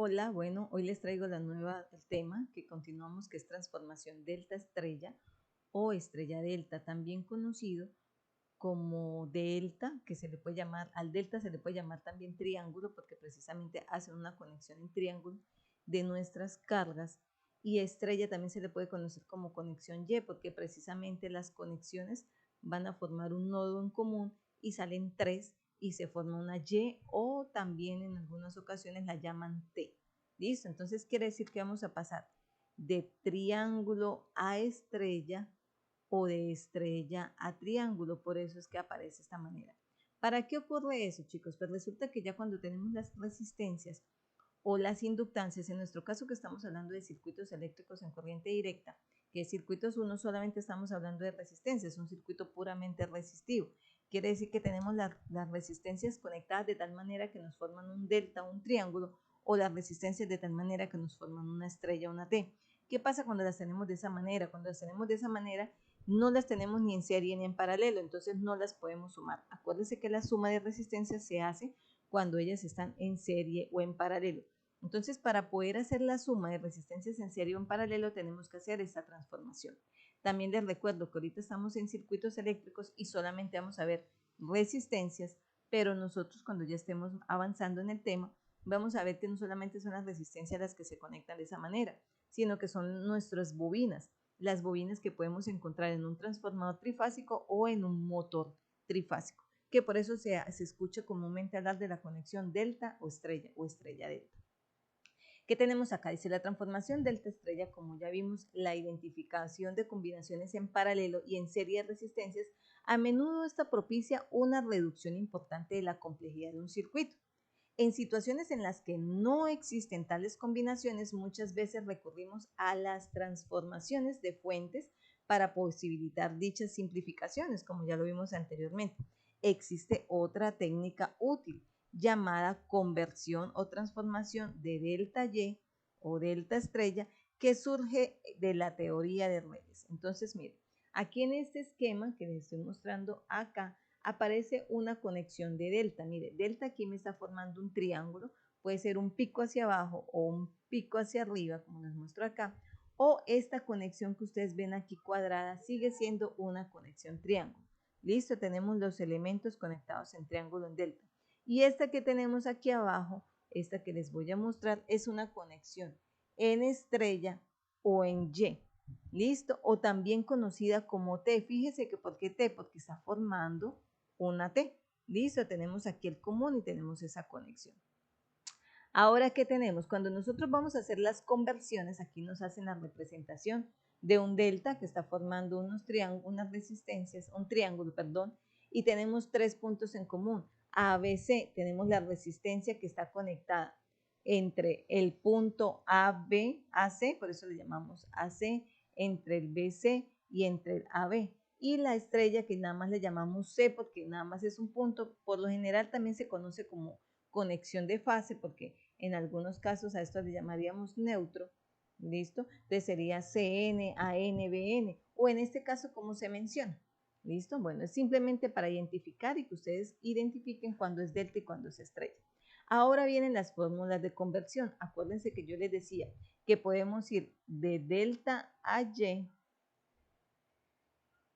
Hola, bueno, hoy les traigo el tema que continuamos, que es transformación delta estrella o estrella delta, también conocido como delta, que se le puede llamar, al delta se le puede llamar también triángulo, porque precisamente hacen una conexión en triángulo de nuestras cargas, y estrella también se le puede conocer como conexión Y, porque precisamente las conexiones van a formar un nodo en común y salen tres y se forma una Y, o también en algunas ocasiones la llaman T. ¿Listo? Entonces quiere decir que vamos a pasar de triángulo a estrella o de estrella a triángulo, por eso es que aparece de esta manera. ¿Para qué ocurre eso, chicos? Pues resulta que ya cuando tenemos las resistencias o las inductancias, en nuestro caso que estamos hablando de circuitos eléctricos en corriente directa, que circuitos 1 solamente estamos hablando de resistencia, es un circuito puramente resistivo. Quiere decir que tenemos las resistencias conectadas de tal manera que nos forman un delta, un triángulo, o las resistencias de tal manera que nos forman una estrella, una T. ¿Qué pasa cuando las tenemos de esa manera? Cuando las tenemos de esa manera, no las tenemos ni en serie ni en paralelo, entonces no las podemos sumar. Acuérdense que la suma de resistencias se hace cuando ellas están en serie o en paralelo. Entonces, para poder hacer la suma de resistencias en serie o en paralelo, tenemos que hacer esta transformación. También les recuerdo que ahorita estamos en circuitos eléctricos y solamente vamos a ver resistencias, pero nosotros cuando ya estemos avanzando en el tema, vamos a ver que no solamente son las resistencias las que se conectan de esa manera, sino que son nuestras bobinas, las bobinas que podemos encontrar en un transformador trifásico o en un motor trifásico, que por eso se escucha comúnmente hablar de la conexión delta o estrella delta. ¿Qué tenemos acá? Dice la transformación delta estrella, como ya vimos, la identificación de combinaciones en paralelo y en serie de resistencias, a menudo esta propicia una reducción importante de la complejidad de un circuito. En situaciones en las que no existen tales combinaciones, muchas veces recurrimos a las transformaciones de fuentes para posibilitar dichas simplificaciones, como ya lo vimos anteriormente. Existe otra técnica útil llamada conversión o transformación de delta Y o delta estrella, que surge de la teoría de redes. Entonces, miren, aquí en este esquema que les estoy mostrando acá, aparece una conexión de delta. Mire, delta aquí me está formando un triángulo, puede ser un pico hacia abajo o un pico hacia arriba, como les muestro acá, o esta conexión que ustedes ven aquí cuadrada sigue siendo una conexión triángulo. Listo, tenemos los elementos conectados en triángulo en delta. Y esta que tenemos aquí abajo, esta que les voy a mostrar, es una conexión en estrella o en Y. ¿Listo? O también conocida como T. Fíjese que ¿por qué T? Porque está formando una T. Listo, tenemos aquí el común y tenemos esa conexión. Ahora, ¿qué tenemos? Cuando nosotros vamos a hacer las conversiones, aquí nos hacen la representación de un delta que está formando unas resistencias, un triángulo, perdón, y tenemos tres puntos en común. ABC, tenemos la resistencia que está conectada entre el punto AB, AC, por eso le llamamos AC, entre el BC y entre el AB. Y la estrella que nada más le llamamos C porque nada más es un punto, por lo general también se conoce como conexión de fase porque en algunos casos a esto le llamaríamos neutro, ¿listo? Entonces sería CN, AN, BN, o en este caso, ¿cómo se menciona? ¿Listo? Bueno, es simplemente para identificar y que ustedes identifiquen cuándo es delta y cuándo es estrella. Ahora vienen las fórmulas de conversión. Acuérdense que yo les decía que podemos ir de delta a Y,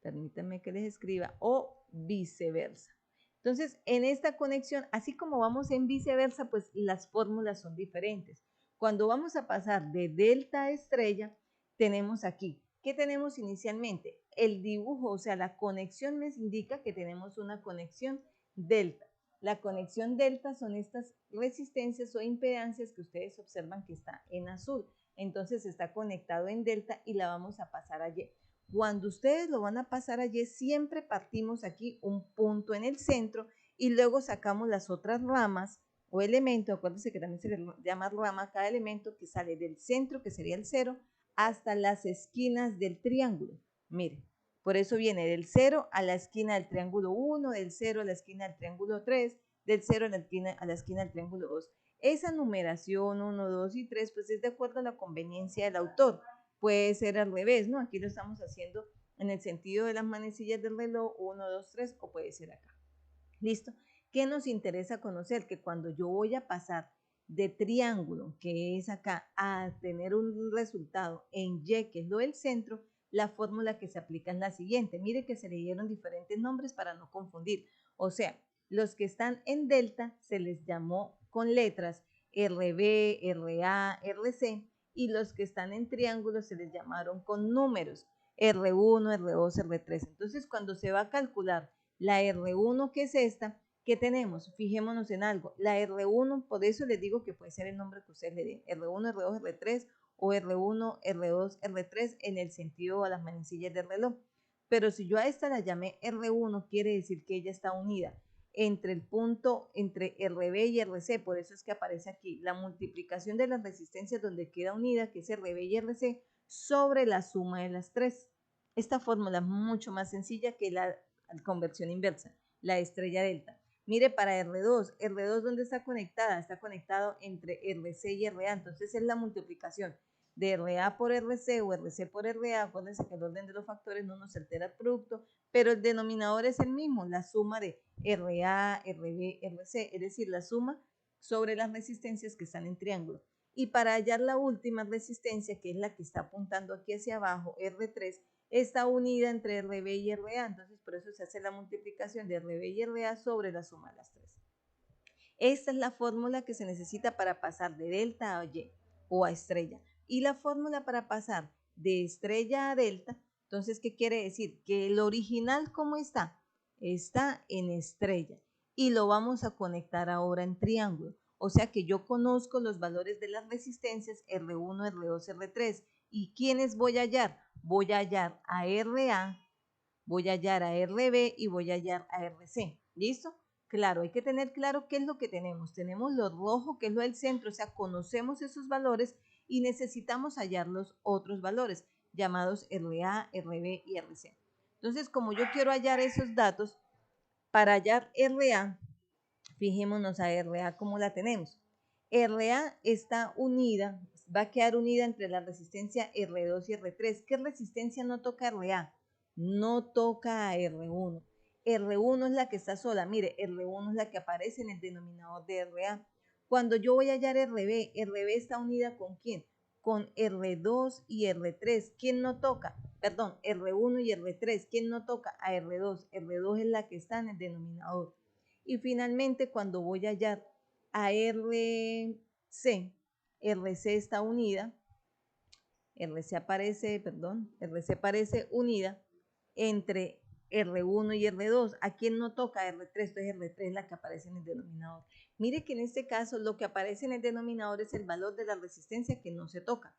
permítanme que les escriba, o viceversa. Entonces, en esta conexión, así como vamos en viceversa, pues las fórmulas son diferentes. Cuando vamos a pasar de delta a estrella, tenemos aquí, ¿qué tenemos inicialmente? El dibujo, o sea, la conexión me indica que tenemos una conexión delta. La conexión delta son estas resistencias o impedancias que ustedes observan que está en azul. Entonces está conectado en delta y la vamos a pasar a Y. Cuando ustedes lo van a pasar allí, siempre partimos aquí un punto en el centro y luego sacamos las otras ramas o elementos. Acuérdense que también se le llama rama a cada elemento que sale del centro, que sería el 0, hasta las esquinas del triángulo. Miren, por eso viene del 0 a la esquina del triángulo 1, del 0 a la esquina del triángulo 3, del 0 a la esquina del triángulo 2. Esa numeración 1, 2 y 3 pues es de acuerdo a la conveniencia del autor. Puede ser al revés, ¿no? Aquí lo estamos haciendo en el sentido de las manecillas del reloj, 1, 2, 3, o puede ser acá. ¿Listo? ¿Qué nos interesa conocer? Que cuando yo voy a pasar de triángulo, que es acá, a tener un resultado en Y, que es lo del centro, la fórmula que se aplica es la siguiente. Mire que se le dieron diferentes nombres para no confundir. O sea, los que están en delta se les llamó con letras RB, RA, RC, y los que están en triángulo se les llamaron con números R1, R2, R3. Entonces, cuando se va a calcular la R1, que es esta, ¿qué tenemos? Fijémonos en algo. La R1, por eso les digo que puede ser el nombre que ustedes le den. R1, R2, R3 o R1, R2, R3 en el sentido a las manecillas del reloj. Pero si yo a esta la llamé R1, quiere decir que ella está unida entre el punto entre RB y RC, por eso es que aparece aquí la multiplicación de las resistencias donde queda unida, que es RB y RC, sobre la suma de las tres. Esta fórmula es mucho más sencilla que la conversión inversa, la estrella delta. Mire, para R2, R2 ¿dónde está conectada? Está conectado entre RC y RA, entonces es la multiplicación de RA por RC o RC por RA. Acuérdense que el orden de los factores no nos altera el producto, pero el denominador es el mismo, la suma de RA, RB, RC, es decir, la suma sobre las resistencias que están en triángulo. Y para hallar la última resistencia, que es la que está apuntando aquí hacia abajo, R3, está unida entre RB y RA, entonces por eso se hace la multiplicación de RB y RA sobre la suma de las tres. Esta es la fórmula que se necesita para pasar de delta a Y o a estrella. Y la fórmula para pasar de estrella a delta, entonces, ¿qué quiere decir? Que el original, ¿cómo está? Está en estrella y lo vamos a conectar ahora en triángulo. O sea que yo conozco los valores de las resistencias R1, R2, R3. ¿Y quiénes voy a hallar? Voy a hallar a RA, voy a hallar a RB y voy a hallar a RC. ¿Listo? Claro, hay que tener claro qué es lo que tenemos. Tenemos lo rojo, que es lo del centro, o sea, conocemos esos valores y necesitamos hallar los otros valores, llamados RA, RB y RC. Entonces, como yo quiero hallar esos datos, para hallar RA, fijémonos a RA cómo la tenemos. RA está unida, va a quedar unida entre la resistencia R2 y R3. ¿Qué resistencia no toca RA? No toca a R1. R1 es la que está sola. Mire, R1 es la que aparece en el denominador de RA. Cuando yo voy a hallar RB, RB está unida ¿con quién? Con R2 y R3. ¿Quién no toca? Perdón, R1 y R3. ¿Quién no toca? A R2. R2 es la que está en el denominador. Y finalmente, cuando voy a hallar a RC, RC está unida, RC aparece unida entre R1 y R2. ¿A quién no toca R3? Entonces R3 es la que aparece en el denominador. Mire que en este caso lo que aparece en el denominador es el valor de la resistencia que no se toca.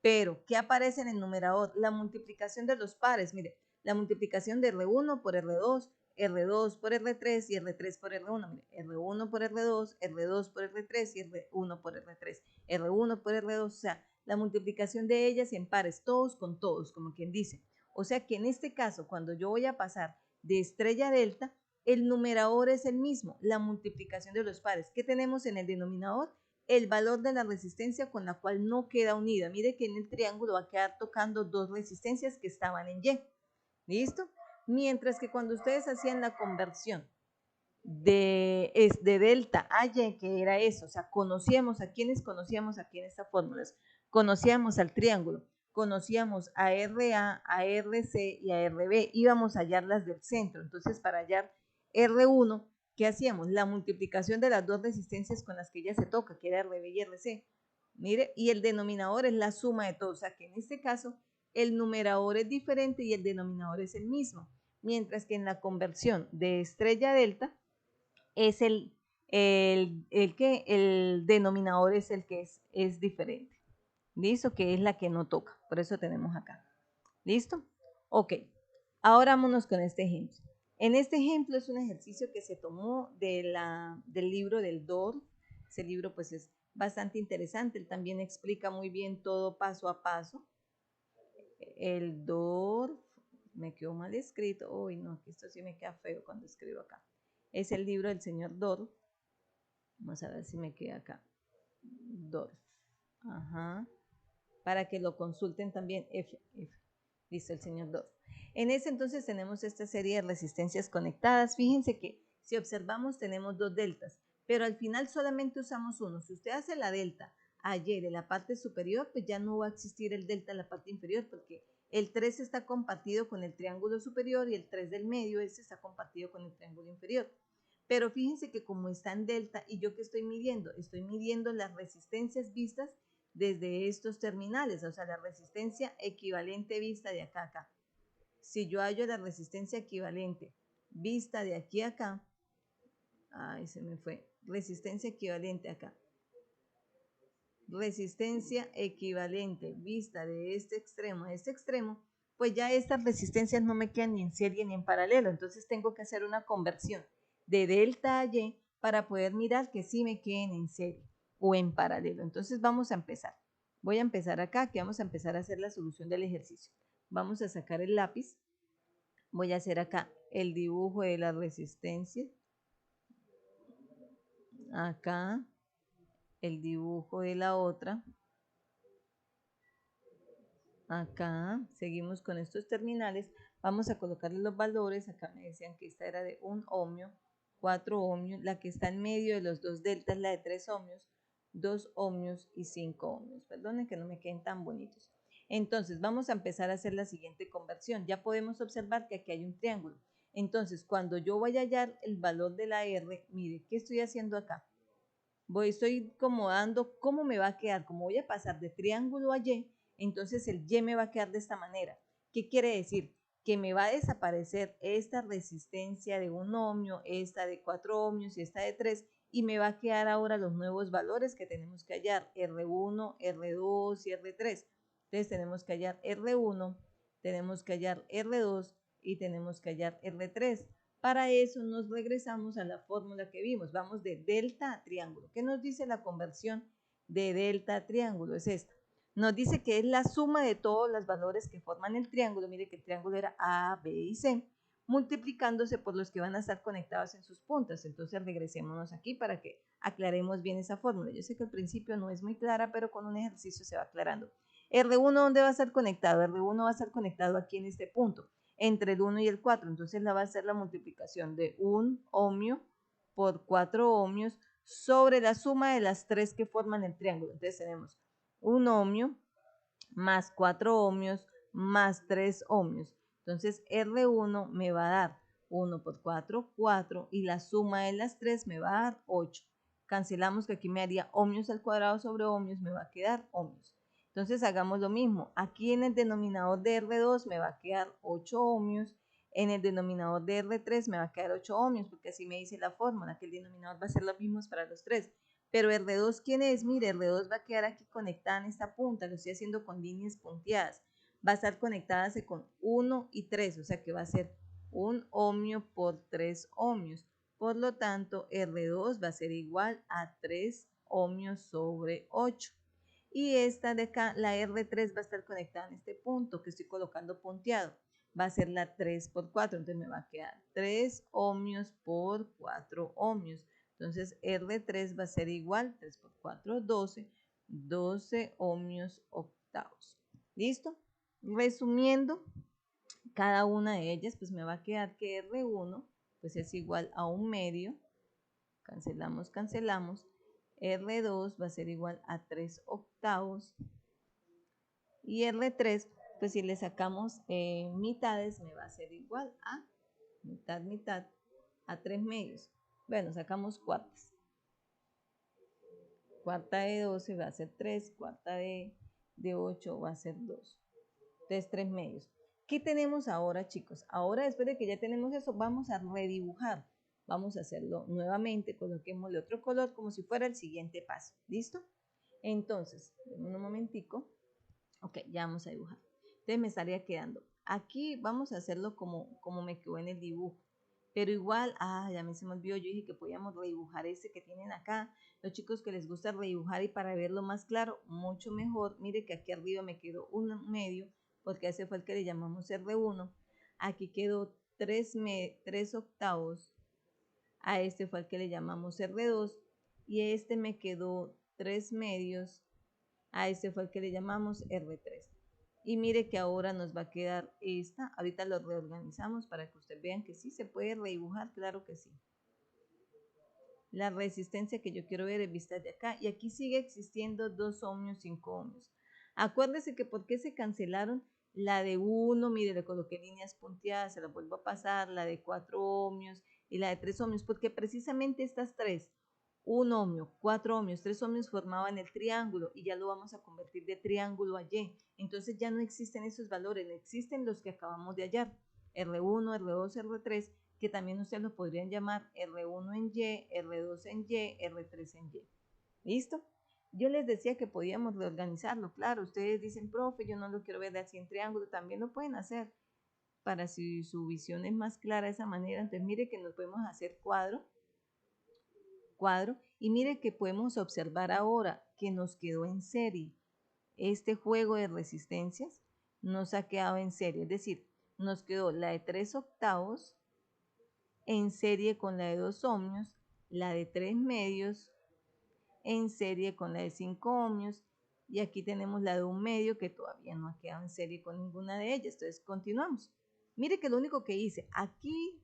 Pero, ¿qué aparece en el numerador? La multiplicación de los pares. Mire, la multiplicación de R1 por R2, R2 por R3 y R3 por R1. Mire, R1 por R2, R2 por R3 y R1 por R3. R1 por R2, o sea, la multiplicación de ellas en pares, todos con todos, como quien dice. O sea que en este caso, cuando yo voy a pasar de estrella a delta, el numerador es el mismo, la multiplicación de los pares. ¿Qué tenemos en el denominador? El valor de la resistencia con la cual no queda unida. Mire que en el triángulo va a quedar tocando dos resistencias que estaban en Y. ¿Listo? Mientras que cuando ustedes hacían la conversión de delta a Y, que era eso, o sea, conocíamos a aquí en estas fórmulas. Conocíamos al triángulo, conocíamos a RA, a RC y a RB. Íbamos a hallar las del centro. Entonces, para hallar R1, ¿qué hacíamos? La multiplicación de las dos resistencias con las que ya se toca, que era RB y RC. Mire, y el denominador es la suma de todo. O sea, que en este caso el numerador es diferente y el denominador es el mismo. Mientras que en la conversión de estrella a delta, es el denominador es el que es diferente. ¿Listo? Que es la que no toca. Por eso tenemos acá. ¿Listo? Ok. Ahora vámonos con este ejemplo. En este ejemplo es un ejercicio que se tomó del libro del DOR. Ese libro pues es bastante interesante. Él también explica muy bien todo paso a paso. El DOR, me quedó mal escrito. Uy, no, esto sí me queda feo cuando escribo acá. Es el libro del señor Dorff. Vamos a ver si me queda acá. Dorff. Ajá. Para que lo consulten también. Listo, el señor Dorff. En ese entonces tenemos esta serie de resistencias conectadas. Fíjense que si observamos tenemos dos deltas, pero al final solamente usamos uno. Si usted hace la delta ayer en la parte superior, pues ya no va a existir el delta en la parte inferior, porque el 3 está compartido con el triángulo superior y el 3 del medio, ese está compartido con el triángulo inferior. Pero fíjense que como está en delta, y yo que estoy midiendo las resistencias vistas desde estos terminales, o sea, la resistencia equivalente vista de acá a acá. Si yo hallo la resistencia equivalente vista de aquí a acá, ay, se me fue, resistencia equivalente acá, resistencia equivalente vista de este extremo a este extremo, pues ya estas resistencias no me quedan ni en serie ni en paralelo, entonces tengo que hacer una conversión de delta a y para poder mirar que sí me queden en serie o en paralelo. Entonces vamos a empezar. Voy a empezar acá, que vamos a empezar a hacer la solución del ejercicio. Vamos a sacar el lápiz. Voy a hacer acá el dibujo de la resistencia. Acá el dibujo de la otra. Acá seguimos con estos terminales. Vamos a colocarle los valores. Acá me decían que esta era de 1 ohmio, 4 ohmios. La que está en medio de los dos deltas, la de 3 ohmios, 2 ohmios y 5 ohmios. Perdonen que no me queden tan bonitos. Entonces vamos a empezar a hacer la siguiente conversión. Ya podemos observar que aquí hay un triángulo. Entonces cuando yo vaya a hallar el valor de la R, mire, ¿qué estoy haciendo acá? Estoy acomodando cómo me va a quedar. Como voy a pasar de triángulo a Y, entonces el Y me va a quedar de esta manera. ¿Qué quiere decir? Que me va a desaparecer esta resistencia de 1 ohmio, esta de 4 ohmios y esta de 3, y me va a quedar ahora los nuevos valores que tenemos que hallar, R1, R2 y R3. Entonces tenemos que hallar R1, tenemos que hallar R2 y tenemos que hallar R3. Para eso nos regresamos a la fórmula que vimos. Vamos de delta a triángulo. ¿Qué nos dice la conversión de delta a triángulo? Es esta. Nos dice que es la suma de todos los valores que forman el triángulo. Mire que el triángulo era A, B y C, multiplicándose por los que van a estar conectados en sus puntas. Entonces regresémonos aquí para que aclaremos bien esa fórmula. Yo sé que al principio no es muy clara, pero con un ejercicio se va aclarando. R1, ¿dónde va a estar conectado? R1 va a estar conectado aquí en este punto, entre el 1 y el 4, entonces la va a ser la multiplicación de 1 ohmio por 4 ohmios sobre la suma de las 3 que forman el triángulo. Entonces tenemos 1 ohmio más 4 ohmios más 3 ohmios. Entonces R1 me va a dar 1 por 4, 4, y la suma de las 3 me va a dar 8. Cancelamos, que aquí me haría ohmios al cuadrado sobre ohmios, me va a quedar ohmios. Entonces hagamos lo mismo. Aquí en el denominador de R2 me va a quedar 8 ohmios. En el denominador de R3 me va a quedar 8 ohmios, porque así me dice la fórmula, que el denominador va a ser lo mismo para los tres. Pero R2, ¿quién es? Mire, R2 va a quedar aquí conectada en esta punta. Lo estoy haciendo con líneas punteadas. Va a estar conectada con 1 y 3, o sea que va a ser 1 ohmio por 3 ohmios. Por lo tanto, R2 va a ser igual a 3 ohmios sobre 8. Y esta de acá, la R3, va a estar conectada en este punto que estoy colocando punteado. Va a ser la 3 por 4, entonces me va a quedar 3 ohmios por 4 ohmios. Entonces R3 va a ser igual, 3 por 4, 12, 12 ohmios octavos. ¿Listo? Resumiendo, cada una de ellas, pues me va a quedar que R1 pues es igual a 1 medio, cancelamos, cancelamos, R2 va a ser igual a 3 octavos, y R3, pues si le sacamos mitades, me va a ser igual a mitad, mitad, a 3 medios. Bueno, sacamos cuartas. Cuarta de 12 va a ser 3, cuarta de 8 va a ser 2. Entonces 3 medios. ¿Qué tenemos ahora, chicos? Ahora, después de que ya tenemos eso, vamos a redibujar. Vamos a hacerlo nuevamente, coloquémosle otro color como si fuera el siguiente paso. ¿Listo? Entonces, un momentico. Ok, ya vamos a dibujar. Entonces me estaría quedando. Aquí vamos a hacerlo como me quedó en el dibujo. Pero igual, ya me se me olvidó, yo dije que podíamos redibujar ese que tienen acá. Los chicos que les gusta redibujar y para verlo más claro, mucho mejor. Mire que aquí arriba me quedó un medio, porque ese fue el que le llamamos R1. Aquí quedó 3 octavos. A este fue el que le llamamos R2. Y este me quedó 3 medios. A este fue el que le llamamos R3. Y mire que ahora nos va a quedar esta. Ahorita lo reorganizamos para que ustedes vean que sí se puede redibujar, claro que sí. La resistencia que yo quiero ver es vista de acá. Y aquí sigue existiendo 2 ohmios, 5 ohmios. Acuérdese que por qué se cancelaron la de 1, mire, le coloqué líneas punteadas, se la vuelvo a pasar, la de 4 ohmios y la de 3 ohmios, porque precisamente estas tres, 1 ohmio, 4 ohmios, 3 ohmios formaban el triángulo y ya lo vamos a convertir de triángulo a Y. Entonces ya no existen esos valores, existen los que acabamos de hallar, R1, R2, R3, que también ustedes lo podrían llamar R1 en Y, R2 en Y, R3 en Y. ¿Listo? Yo les decía que podíamos reorganizarlo, claro, ustedes dicen, profe, yo no lo quiero ver así en triángulo, también lo pueden hacer, para si su visión es más clara de esa manera. Entonces mire que nos podemos hacer cuadro, y mire que podemos observar ahora que nos quedó en serie. Este juego de resistencias nos ha quedado en serie, es decir, nos quedó la de 3 octavos en serie con la de 2 ohmios, la de 3 medios en serie con la de 5 ohmios, y aquí tenemos la de 1 medio que todavía no ha quedado en serie con ninguna de ellas. Entonces continuamos. Mire que lo único que hice aquí,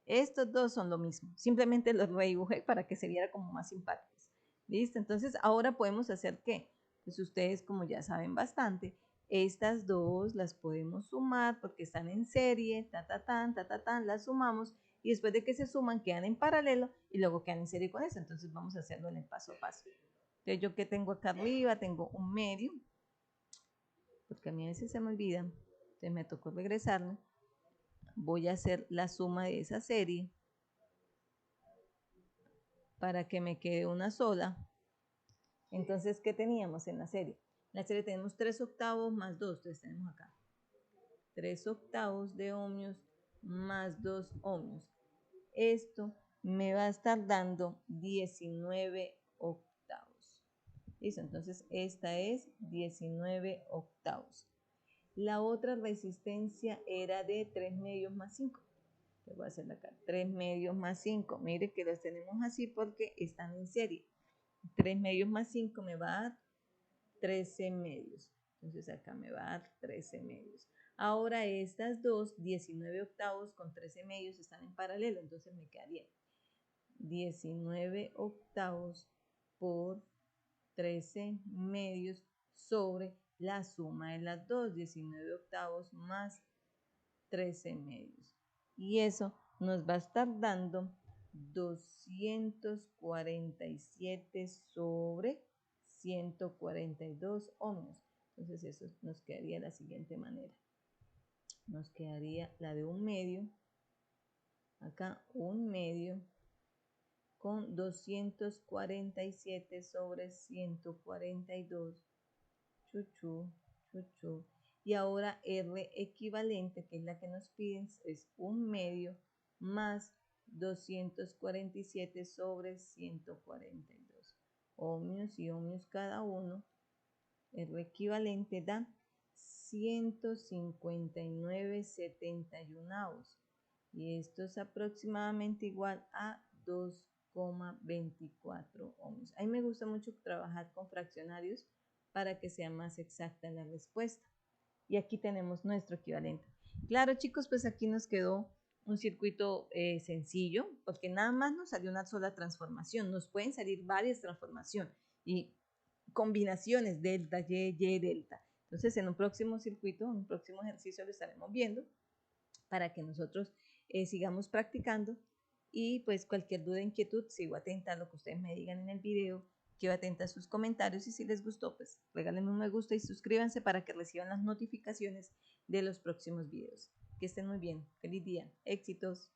estos dos son lo mismo, simplemente los redibujé para que se viera como más simpáticos. ¿Listo? Entonces ahora podemos hacer ¿qué? Pues ustedes, como ya saben bastante, estas dos las podemos sumar porque están en serie, las sumamos, y después de que se suman quedan en paralelo y luego quedan en serie con eso. Entonces vamos a hacerlo en el paso a paso. Entonces yo que tengo acá arriba, tengo 1 medio, porque a mí a veces se me olvida, entonces me tocó regresarme. Voy a hacer la suma de esa serie para que me quede una sola. Entonces, ¿qué teníamos en la serie? En la serie tenemos 3 octavos más 2, entonces tenemos acá 3 octavos de ohmios más 2 ohmios. Esto me va a estar dando 19 octavos. ¿Listo? Entonces, esta es 19 octavos. La otra resistencia era de 3 medios más 5. Le voy a hacer acá 3 medios más 5. Mire que las tenemos así porque están en serie. 3 medios más 5 me va a dar 13 medios. Entonces acá me va a dar 13 medios. Ahora estas dos, 19 octavos con 13 medios, están en paralelo. Entonces me quedaría 19 octavos por 13 medios sobre la suma de las dos, 19 octavos más 13 medios. Y eso nos va a estar dando 247 sobre 142 ohmios. Entonces eso nos quedaría de la siguiente manera. Nos quedaría la de 1 medio, acá 1 medio, con 247 sobre 142, chuchu, chuchu. Y ahora R equivalente, que es la que nos piden, es 1 medio más 247 sobre 142. Ohmios y ohmios cada uno. R equivalente da 159,71. Y esto es aproximadamente igual a 2,24 ohmios. A mí me gusta mucho trabajar con fraccionarios para que sea más exacta la respuesta. Y aquí tenemos nuestro equivalente. Claro, chicos, pues aquí nos quedó un circuito sencillo, porque nada más nos salió una sola transformación. Nos pueden salir varias transformaciones y combinaciones delta, y, delta. Entonces, en un próximo circuito, en un próximo ejercicio lo estaremos viendo para que nosotros sigamos practicando. Y pues cualquier duda, inquietud, sigo atenta a lo que ustedes me digan en el video, quedo atenta a sus comentarios, y si les gustó, pues regálenme un me gusta y suscríbanse para que reciban las notificaciones de los próximos videos. Que estén muy bien, feliz día, éxitos.